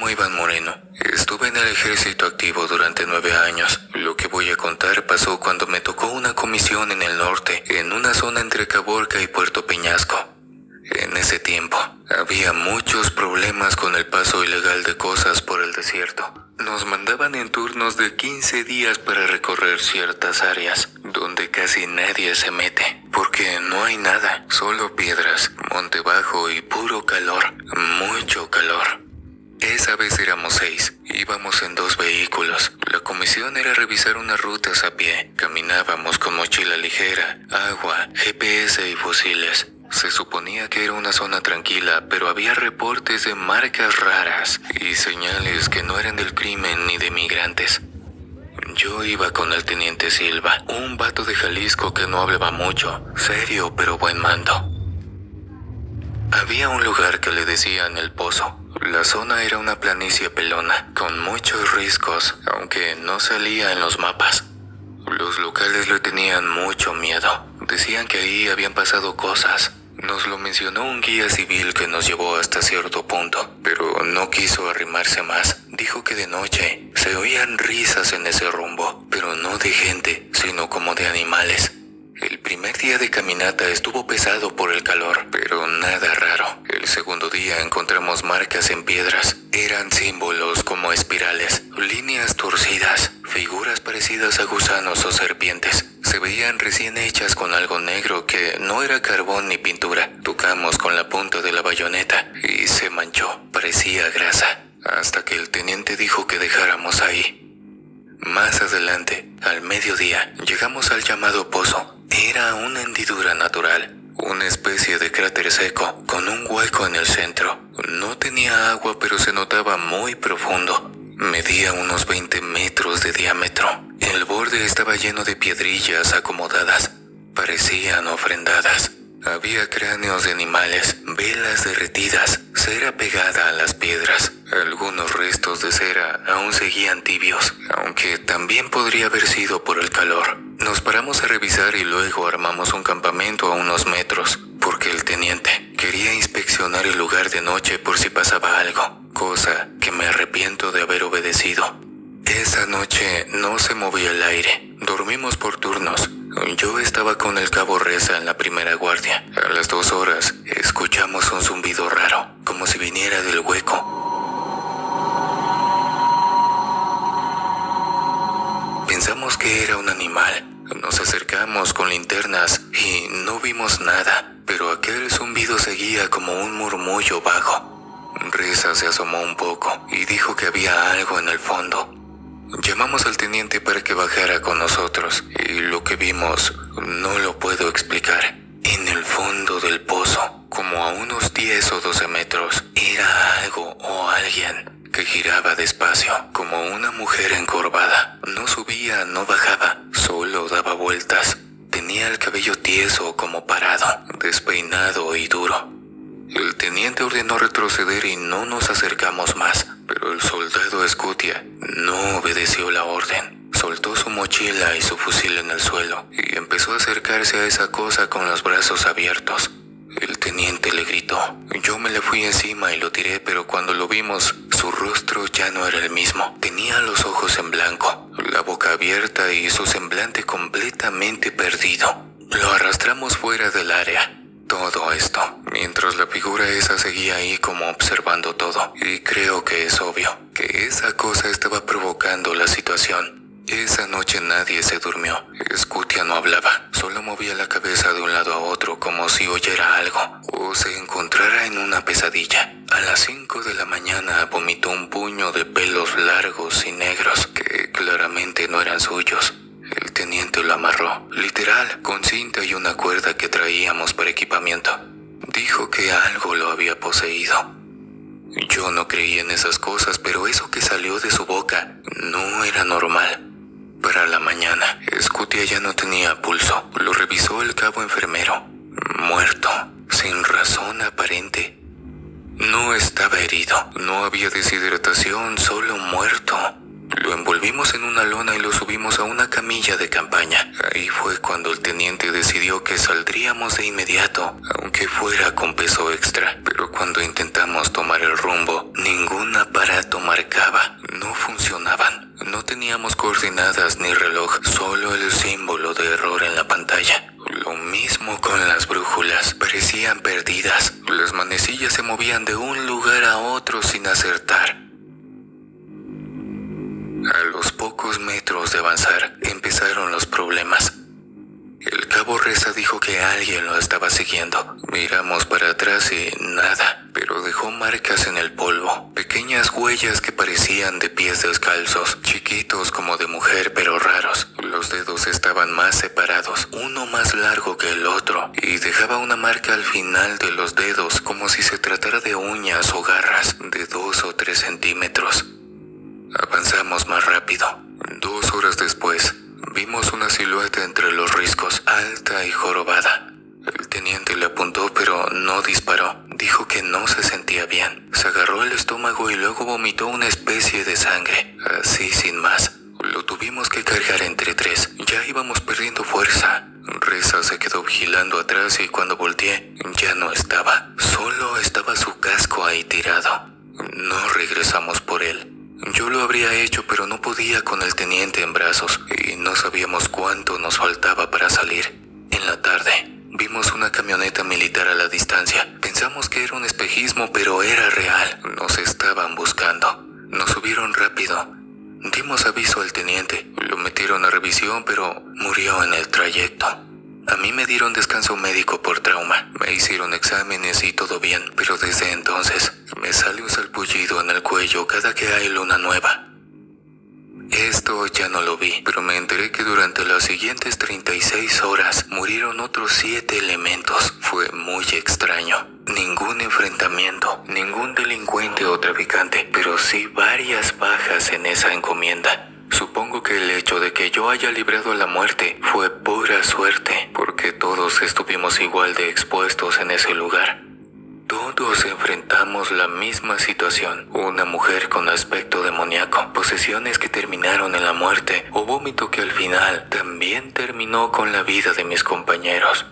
llamo Iván Moreno. Estuve en el ejército activo durante 9 años. Lo que voy a contar pasó cuando me tocó una comisión en el norte, en una zona entre Caborca y Puerto Peñasco. En ese tiempo, había muchos problemas con el paso ilegal de cosas por el desierto. Nos mandaban en turnos de 15 días para recorrer ciertas áreas, donde casi nadie se mete, porque no hay nada, solo piedras, monte bajo y puro calor, mucho calor. Esa vez éramos 6, íbamos en 2 vehículos. La comisión era revisar unas rutas a pie. Caminábamos con mochila ligera, agua, GPS y fusiles. Se suponía que era una zona tranquila, pero había reportes de marcas raras y señales que no eran del crimen ni de migrantes. Yo iba con el teniente Silva, un vato de Jalisco que no hablaba mucho, serio pero buen mando. Había un lugar que le decían El Pozo. La zona era una planicie pelona, con muchos riscos, aunque no salía en los mapas. Los locales le tenían mucho miedo. Decían que ahí habían pasado cosas. Nos lo mencionó un guía civil que nos llevó hasta cierto punto, pero no quiso arrimarse más. Dijo que de noche se oían risas en ese rumbo, pero no de gente, sino como de animales. El primer día de caminata estuvo pesado por el calor, pero nada raro. El segundo día encontramos marcas en piedras. Eran símbolos como espirales, líneas torcidas, figuras parecidas a gusanos o serpientes. Se veían recién hechas con algo negro que no era carbón ni pintura. Tocamos con la punta de la bayoneta y se manchó, parecía grasa, hasta que el teniente dijo que dejáramos ahí. Más adelante, al mediodía, llegamos al llamado pozo. Era una hendidura natural, una especie de cráter seco, con un hueco en el centro. No tenía agua, pero se notaba muy profundo. Medía unos 20 metros de diámetro. El borde estaba lleno de piedrillas acomodadas. Parecían ofrendadas. Había cráneos de animales, velas derretidas, cera pegada a las piedras. Algunos restos de cera aún seguían tibios, aunque también podría haber sido por el calor. Nos paramos a revisar y luego armamos un campamento a unos metros, porque el teniente quería inspeccionar el lugar de noche por si pasaba algo, cosa que me arrepiento de haber obedecido. Esa noche no se movía el aire. Dormimos por turnos. Yo estaba con el cabo Reza en la primera guardia. A las 2 horas escuchamos un zumbido raro, como si viniera del hueco. Pensamos que era un animal. Nos acercamos con linternas y no vimos nada, pero aquel zumbido seguía como un murmullo bajo. Reza se asomó un poco y dijo que había algo en el fondo. Llamamos al teniente para que bajara con nosotros y lo que vimos no lo puedo explicar. En el fondo del pozo, como a unos 10 o 12 metros, era algo o alguien que giraba despacio, como una mujer encorvada. No subía, no bajaba, solo daba vueltas. Tenía el cabello tieso como parado, despeinado y duro. El teniente ordenó retroceder y no nos acercamos más, pero el soldado Escutia no obedeció la orden. Soltó su mochila y su fusil en el suelo y empezó a acercarse a esa cosa con los brazos abiertos. El teniente le gritó. Yo me le fui encima y lo tiré, pero cuando lo vimos, su rostro ya no era el mismo. Tenía los ojos en blanco, la boca abierta y su semblante completamente perdido. Lo arrastramos fuera del área. Todo esto, mientras la figura esa seguía ahí como observando todo. Y creo que es obvio que esa cosa estaba provocando la situación. Esa noche nadie se durmió. Escutia no hablaba, solo movía la cabeza de un lado a otro como si oyera algo o se encontrara en una pesadilla. A las 5 de la mañana vomitó un puño de pelos largos y negros que claramente no eran suyos. El teniente lo amarró, literal, con cinta y una cuerda que traíamos para equipamiento. Dijo que algo lo había poseído. Yo no creí en esas cosas, pero eso que salió de su boca no era normal. Para la mañana, Escutia ya no tenía pulso. Lo revisó el cabo enfermero. Muerto, sin razón aparente. No estaba herido, no había deshidratación, solo muerto. Lo envolvimos en una lona y lo subimos a una camilla de campaña. Ahí fue cuando el teniente decidió que saldríamos de inmediato, aunque fuera con peso extra. Pero cuando intentamos tomar el rumbo, ningún aparato marcaba, no funcionaban. No teníamos coordenadas ni reloj, solo el símbolo de error en la pantalla. Lo mismo con las brújulas, parecían perdidas. Las manecillas se movían de un lugar a otro sin acertar. A los pocos metros de avanzar, empezaron los problemas. El cabo Reza dijo que alguien lo estaba siguiendo. Miramos para atrás y nada, pero dejó marcas en el polvo, pequeñas huellas que parecían de pies descalzos, chiquitos como de mujer pero raros. Los dedos estaban más separados, uno más largo que el otro, y dejaba una marca al final de los dedos como si se tratara de uñas o garras de 2 o 3 centímetros. Avanzamos más rápido. 2 horas después, vimos una silueta entre los riscos, alta y jorobada. El teniente le apuntó pero no disparó. Dijo que no se sentía bien. Se agarró el estómago y luego vomitó una especie de sangre. Así sin más. Lo tuvimos que cargar entre 3. Ya íbamos perdiendo fuerza. Reza se quedó vigilando atrás y cuando volteé, ya no estaba. Solo estaba su casco ahí tirado. No regresamos por él. Yo lo habría hecho, pero no podía con el teniente en brazos y no sabíamos cuánto nos faltaba para salir. En la tarde, vimos una camioneta militar a la distancia. Pensamos que era un espejismo, pero era real. Nos estaban buscando. Nos subieron rápido. Dimos aviso al teniente. Lo metieron a revisión, pero murió en el trayecto. A mí me dieron descanso médico por trauma. Me hicieron exámenes y todo bien, pero desde entonces me sale un salpullido en el cuello cada que hay luna nueva. Esto ya no lo vi, pero me enteré que durante las siguientes 36 horas murieron otros 7 elementos. Fue muy extraño. Ningún enfrentamiento, ningún delincuente o traficante, pero sí varias bajas en esa encomienda. Supongo que el hecho de que yo haya librado la muerte fue pura suerte, porque todos estuvimos igual de expuestos en ese lugar. Todos enfrentamos la misma situación, una mujer con aspecto demoníaco, posesiones que terminaron en la muerte o vómito que al final también terminó con la vida de mis compañeros.